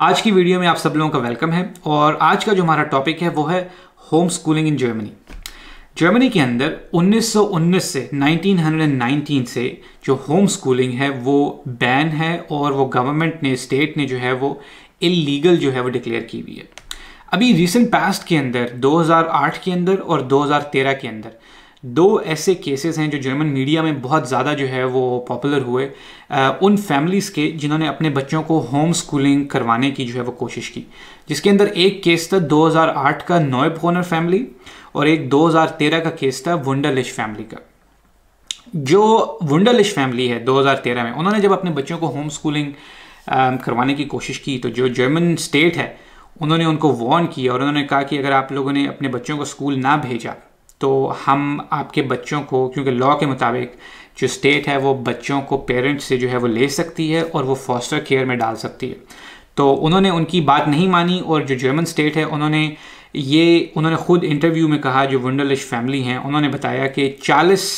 आज की वीडियो में आप सब लोगों का वेलकम है और आज का जो हमारा टॉपिक है वो है home schooling in Germany. Germany के अंदर 1919 से 1919 से जो होम स्कूलिंग है वो बैन है और वो गवर्नमेंट ने स्टेट ने जो है वो इलीगल जो है वो डिक्लेयर की हुई है। अभी रिसेंट पास्ट के अंदर 2008 के अंदर और 2013 के अंदर दो ऐसे केसेस हैं जो जर्मन मीडिया में बहुत ज़्यादा जो है वो पॉपुलर हुए उन फैमिलीज़ के जिन्होंने अपने बच्चों को होम स्कूलिंग करवाने की जो है वो कोशिश की, जिसके अंदर एक केस था 2008 का नॉयब्रोनर फैमिली और एक 2013 का केस था वुंडरलिश फैमिली का। जो वुंडरलिश फैमिली है 2013 में उन्होंने जब अपने बच्चों को होम स्कूलिंग करवाने की कोशिश की तो जो जर्मन स्टेट है उन्होंने उनको वार्न किया और उन्होंने कहा कि अगर आप लोगों ने अपने बच्चों को स्कूल ना भेजा तो हम आपके बच्चों को, क्योंकि लॉ के मुताबिक जो स्टेट है वो बच्चों को पेरेंट्स से जो है वो ले सकती है और वो फॉस्टर केयर में डाल सकती है। तो उन्होंने उनकी बात नहीं मानी और जो जर्मन स्टेट है उन्होंने खुद इंटरव्यू में कहा, जो वुंडरलिश फैमिली हैं उन्होंने बताया कि 40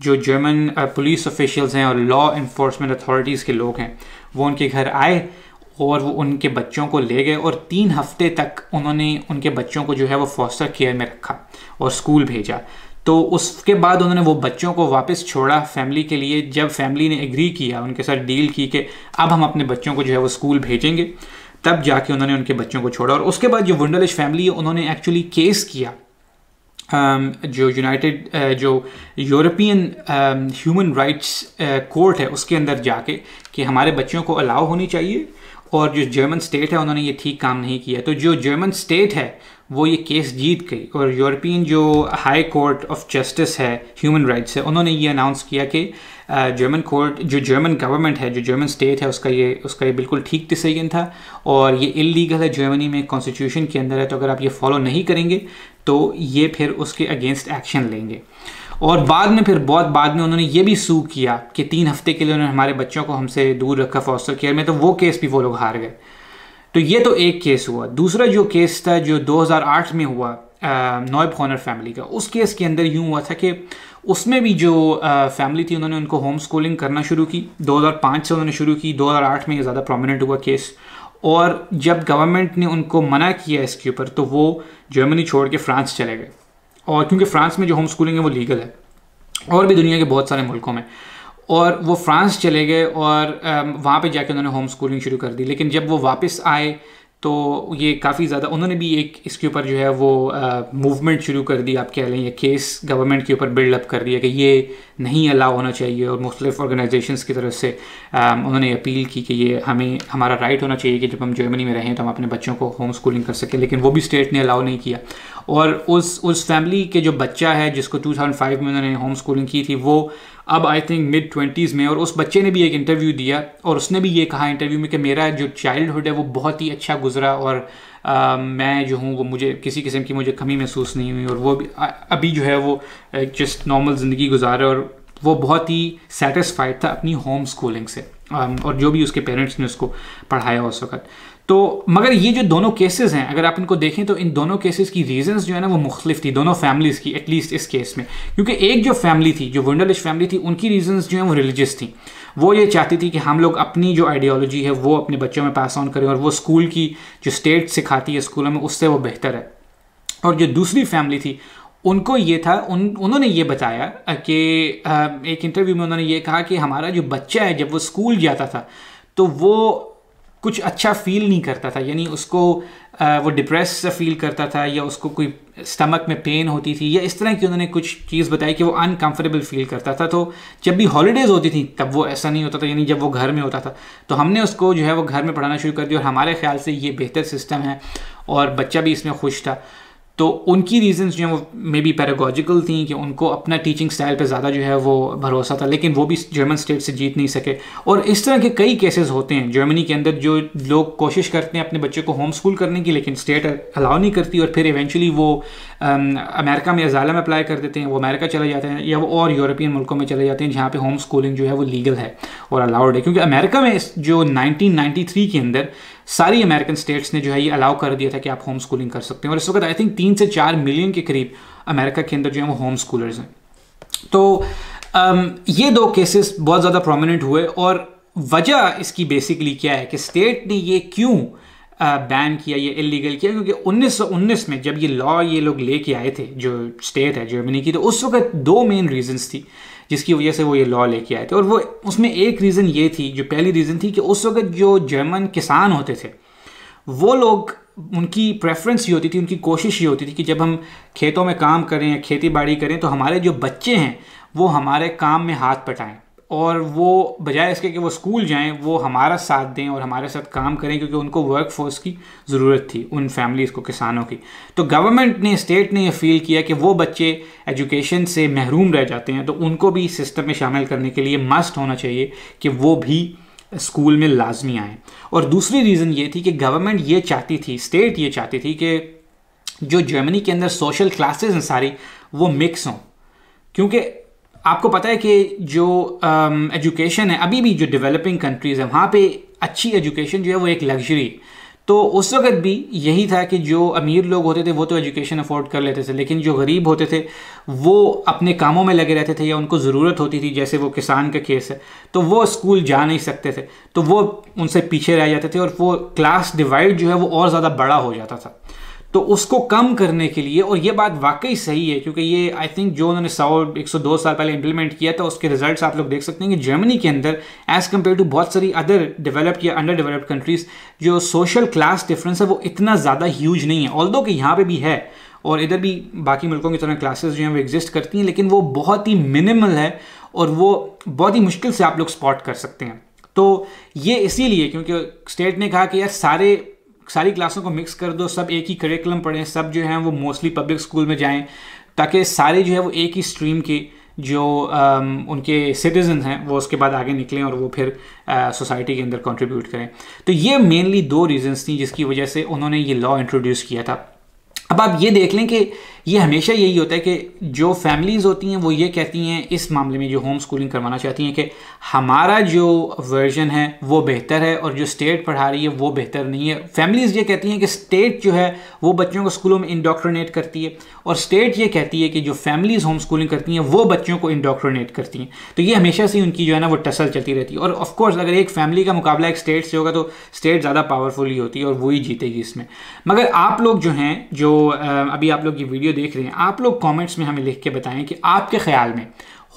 जो जर्मन पुलिस ऑफिशियल्स हैं और लॉ इन्फोर्समेंट अथॉरिटीज़ के लोग हैं वो उनके घर आए और वो उनके बच्चों को ले गए और 3 हफ्ते तक उन्होंने उनके बच्चों को जो है वो फॉस्टर केयर में रखा और स्कूल भेजा। तो उसके बाद उन्होंने वो बच्चों को वापस छोड़ा फैमिली के लिए। जब फैमिली ने एग्री किया, उनके साथ डील की कि अब हम अपने बच्चों को जो है वो स्कूल भेजेंगे, तब जाके उन्होंने उनके बच्चों को छोड़ा। और उसके बाद जो वुंडरलिश फैमिली है उन्होंने एक्चुअली केस किया जो यूरोपियन ह्यूमन राइट्स कोर्ट है उसके अंदर जाके कि हमारे बच्चों को अलाउ होनी चाहिए, और जो जर्मन स्टेट है उन्होंने ये ठीक काम नहीं किया। तो जो जर्मन स्टेट है वो ये केस जीत गई और यूरोपियन जो हाई कोर्ट ऑफ जस्टिस है ह्यूमन राइट्स है उन्होंने ये अनाउंस किया कि जर्मन कोर्ट, जो जर्मन गवर्नमेंट है, जो जर्मन स्टेट है उसका ये बिल्कुल ठीक डिसीजन था और ये इलीगल है जर्मनी में, कॉन्स्टिट्यूशन के अंदर है। तो अगर आप ये फॉलो नहीं करेंगे तो ये फिर उसके अगेंस्ट एक्शन लेंगे। और बहुत बाद में उन्होंने ये भी सू किया कि 3 हफ्ते के लिए उन्होंने हमारे बच्चों को हमसे दूर रखा फॉस्टर केयर में, तो वो केस भी वो लोग हार गए। तो ये तो एक केस हुआ। दूसरा जो केस था जो 2008 में हुआ नॉयब्रोनर फैमिली का, उस केस के अंदर यूँ हुआ था कि उसमें भी जो फैमिली थी उन्होंने उनको होम स्कूलिंग करना शुरू की। 2005 से उन्होंने शुरू की, 2008 में ये ज़्यादा प्रोमिनेंट हुआ केस। और जब गवर्नमेंट ने उनको मना किया इसके ऊपर तो वो जर्मनी छोड़ के फ्रांस चले गए। और क्योंकि फ्रांस में जो होम स्कूलिंग है वो लीगल है और भी दुनिया के बहुत सारे मुल्कों में, और वो फ्रांस चले गए और वहाँ पे जाके उन्होंने होम स्कूलिंग शुरू कर दी। लेकिन जब वो वापस आए तो ये काफ़ी ज़्यादा उन्होंने भी एक इसके ऊपर जो है वो मूवमेंट शुरू कर दी, आप कह लें, ये केस गवर्नमेंट के ऊपर बिल्डअप कर दिया कि ये नहीं अलाउ होना चाहिए। और मुख्तलिफ ऑर्गेनाइजेशंस की तरफ से उन्होंने अपील की कि ये हमारा राइट होना चाहिए कि जब हम जर्मनी में रहें तो हम अपने बच्चों को होम स्कूलिंग कर सकें, लेकिन वो भी स्टेट ने अलाउ नहीं किया। और उस फैमिली के जो बच्चा है जिसको 2005 में उन्होंने होम स्कूलिंग की थी वो अब आई थिंक मिड-20s में, और उस बच्चे ने भी एक इंटरव्यू दिया और उसने भी ये कहा इंटरव्यू में कि मेरा जो चाइल्डहुड है वो बहुत ही अच्छा गुजरा और मैं जो हूँ वो मुझे किसी किस्म की मुझे कमी महसूस नहीं हुई, और वो भी अभी जो है वो जस्ट नॉर्मल ज़िंदगी गुजारे और वो बहुत ही सेटिस्फाइड था अपनी होम स्कूलिंग से और जो भी उसके पेरेंट्स ने उसको पढ़ाया उस वक्त। तो मगर ये जो दोनों केसेस हैं अगर आप इनको देखें तो इन दोनों केसेस की रीजंस जो है ना वो मुख्तलिफ थी दोनों फैमिलीज़ की, एटलीस्ट इस केस में। क्योंकि एक जो फैमिली थी, जो वुंडरलिश फैमिली थी, उनकी रीजंस जो हैं वो रिलीजियस थी। वो ये चाहती थी कि हम लोग अपनी जो आइडियोलॉजी है वो अपने बच्चों में पास ऑन करें और वो स्कूल की जो स्टेट सिखाती है स्कूलों में उससे वो बेहतर है। और जो दूसरी फैमिली थी उनको ये था, उन्होंने ये बताया कि एक इंटरव्यू में उन्होंने ये कहा कि हमारा जो बच्चा है जब वो स्कूल जाता था तो वो कुछ अच्छा फील नहीं करता था, यानी उसको वो डिप्रेस सा फील करता था या उसको कोई स्टमक में पेन होती थी या इस तरह की उन्होंने कुछ चीज़ बताई कि वो अनकंफर्टेबल फील करता था। तो जब भी हॉलीडेज़ होती थी तब वो ऐसा नहीं होता था, यानी जब वो घर में होता था तो हमने उसको जो है वो घर में पढ़ाना शुरू कर दिया और हमारे ख्याल से ये बेहतर सिस्टम है और बच्चा भी इसमें खुश था। तो उनकी रीजंस जो हैं वो मे बी पैरागॉजिकल थी कि उनको अपना टीचिंग स्टाइल पे ज़्यादा जो है वो भरोसा था, लेकिन वो भी जर्मन स्टेट से जीत नहीं सके। और इस तरह के कई केसेस होते हैं जर्मनी के अंदर जो लोग कोशिश करते हैं अपने बच्चे को होम स्कूल करने की, लेकिन स्टेट अलाउ नहीं करती और फिर इवेंचुअली वो अमेरिका में अजालम अप्लाई कर देते हैं, वो अमेरिका चले जाते हैं या वो और यूरोपियन मुल्कों में चले जाते हैं जहाँ पे होम स्कूलिंग जो है वो लीगल है और अलाउड है। क्योंकि अमेरिका में जो 1993 के अंदर सारी अमेरिकन स्टेट्स ने जो है ये अलाउ कर दिया था कि आप होम स्कूलिंग कर सकते हैं और इस वक्त आई थिंक 3 से 4 मिलियन के करीब अमेरिका के अंदर जो है वो होम स्कूलर्स हैं। तो ये 2 केसेस बहुत ज़्यादा प्रोमिनेंट हुए और वजह इसकी बेसिकली क्या है कि स्टेट ने ये क्यों बैन किया, ये इलीगल किया, क्योंकि 1919 में जब ये लॉ ये लोग लेके आए थे, जो स्टेट है जर्मनी की, तो उस वक्त 2 मेन रीजंस थी जिसकी वजह से वो ये लॉ लेके आए थे। और वो उसमें एक रीज़न ये थी, जो पहली रीज़न थी कि उस वक्त जो जर्मन किसान होते थे वो लोग, उनकी प्रेफरेंस ये होती थी, उनकी कोशिश ये होती थी कि जब हम खेतों में काम करें या खेती बाड़ी करें तो हमारे जो बच्चे हैं वो हमारे काम में हाथ पटाएं, और वो बजाय इसके कि वो स्कूल जाएं वो हमारा साथ दें और हमारे साथ काम करें, क्योंकि उनको वर्क फोर्स की ज़रूरत थी उन फैमिलीज़ को, किसानों की। तो गवर्नमेंट ने, स्टेट ने ये फील किया कि वो बच्चे एजुकेशन से महरूम रह जाते हैं, तो उनको भी सिस्टम में शामिल करने के लिए मस्ट होना चाहिए कि वो भी स्कूल में लाजमी आएँ। और दूसरी रीज़न ये थी कि गवर्नमेंट ये चाहती थी, स्टेट ये चाहती थी कि जो जर्मनी के अंदर सोशल क्लासेस हैं सारी वो मिक्स हों, क्योंकि आपको पता है कि जो एजुकेशन है अभी भी जो डेवलपिंग कंट्रीज़ हैं वहाँ पे अच्छी एजुकेशन जो है वो एक लग्जरी। तो उस वक्त भी यही था कि जो अमीर लोग होते थे वो तो एजुकेशन अफोर्ड कर लेते थे, लेकिन जो गरीब होते थे वो अपने कामों में लगे रहते थे या उनको ज़रूरत होती थी, जैसे वो किसान का केस है, तो वो स्कूल जा नहीं सकते थे, तो वो उनसे पीछे रह जाते थे और वो क्लास डिवाइड जो है वो और ज़्यादा बड़ा हो जाता था। तो उसको कम करने के लिए, और ये बात वाकई सही है क्योंकि ये आई थिंक जो उन्होंने 100-102 साल पहले इंप्लीमेंट किया था उसके रिजल्ट्स आप लोग देख सकते हैं कि जर्मनी के अंदर एज़ कम्पेयर टू बहुत सारी अदर डेवलप्ड या अंडर डेवलप्ड कंट्रीज़ जो सोशल क्लास डिफरेंस है वो इतना ज़्यादा ह्यूज नहीं है। ऑल्दो कि यहाँ पे भी है और इधर भी बाकी मुल्कों की तरह क्लासेस जो हैं वो एग्जिस्ट करती हैं, लेकिन वो बहुत ही मिनिमल है और वो बहुत ही मुश्किल से आप लोग स्पॉट कर सकते हैं। तो ये इसीलिए क्योंकि स्टेट ने कहा कि यार सारी क्लासों को मिक्स कर दो, सब एक ही करिकुलम पढ़ें, सब जो हैं वो मोस्टली पब्लिक स्कूल में जाएं, ताकि सारे जो है वो एक ही स्ट्रीम के जो उनके सिटीजन हैं वो उसके बाद आगे निकलें और वो फिर सोसाइटी के अंदर कंट्रीब्यूट करें। तो ये मेनली 2 रीजंस थी जिसकी वजह से उन्होंने ये लॉ इंट्रोड्यूस किया था। अब आप ये देख लें कि ये हमेशा यही होता है कि जो फैमिलीज़ होती हैं वो ये कहती हैं इस मामले में, जो होम स्कूलिंग करवाना चाहती हैं, कि हमारा जो वर्जन है वो बेहतर है और जो स्टेट पढ़ा रही है वो बेहतर नहीं है। फैमिलीज़ ये कहती हैं कि स्टेट जो है वो बच्चों को स्कूलों में इंडोक्ट्रिनेट करती है, और स्टेट ये कहती है कि जो फैमिलीज़ होम स्कूलिंग करती हैं वो बच्चों को इंडोक्ट्रिनेट करती हैं। तो ये हमेशा से उनकी जो है ना वो टसल चलती रहती है। और ऑफकोर्स अगर एक फैमिली का मुकाबला एक स्टेट से होगा तो स्टेट ज़्यादा पावरफुल ही होती है और वही जीतेगी इसमें। मगर आप लोग जो हैं, जो अभी आप लोग ये वीडियो देख रहे हैं, आप लोग कमेंट्स में हमें लिख के बताएं कि आपके ख्याल में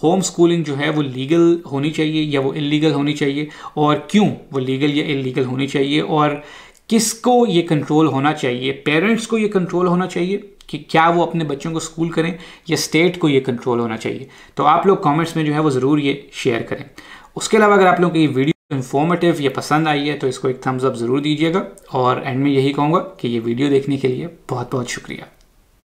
होम स्कूलिंग जो है वो लीगल होनी चाहिए या वो इलीगल होनी चाहिए, और क्यों वो लीगल या इलीगल होनी चाहिए, और किसको ये कंट्रोल होना चाहिए। पेरेंट्स को ये कंट्रोल होना चाहिए कि क्या वो अपने बच्चों को स्कूल करें, या स्टेट को ये कंट्रोल होना चाहिए। तो आप लोग कमेंट्स में जो है वो ज़रूर ये शेयर करें। उसके अलावा अगर आप लोगों को ये वीडियो इन्फॉर्मेटिव या पसंद आई है तो इसको एक थम्स अप ज़रूर दीजिएगा, और एंड में यही कहूँगा कि ये वीडियो देखने के लिए बहुत बहुत शुक्रिया।